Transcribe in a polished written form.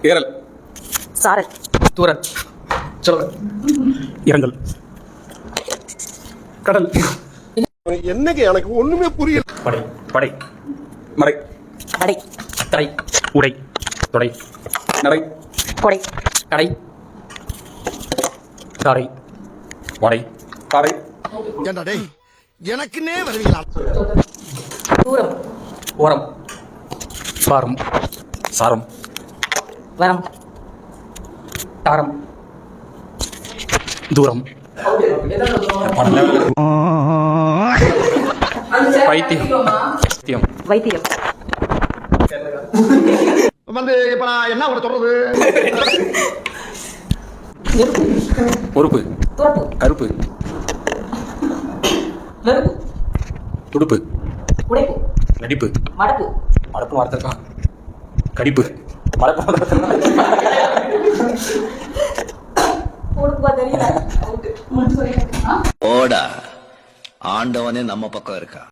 ஏறல், சாரல், தூரல், சொல்ல, இரங்கல், கடல், என்னங்க எனக்கு ஒண்ணுமே புரியல. படை, படை, மடை, கடை, தடை, உடை, தொடை, நடை, கொடை, கடை, தாரை, வடை, தாரை, ஏண்டா டேய் எனக்குன்னே வருவீங்களா? தூரம், ஓரம், பாரம், சாரம், வரம், தாரம், தூரம், பைத்தியம், பைத்தியம், வைத்தியம், வந்து இப்ப நான் என்ன உனக்கு சொல்றது? பொறுப்பு, துறப்பு, கருப்பு, வெறுப்பு, துடுப்பு, உடைப்பு, நடிப்பு, மடப்பு, மடப்பு வார்த்தைக்கான், கடிப்பு, மடப்பு பொறுப்பா தெரியல. ஓடா ஆண்டவனே நம்ம பக்கம் இருக்கா.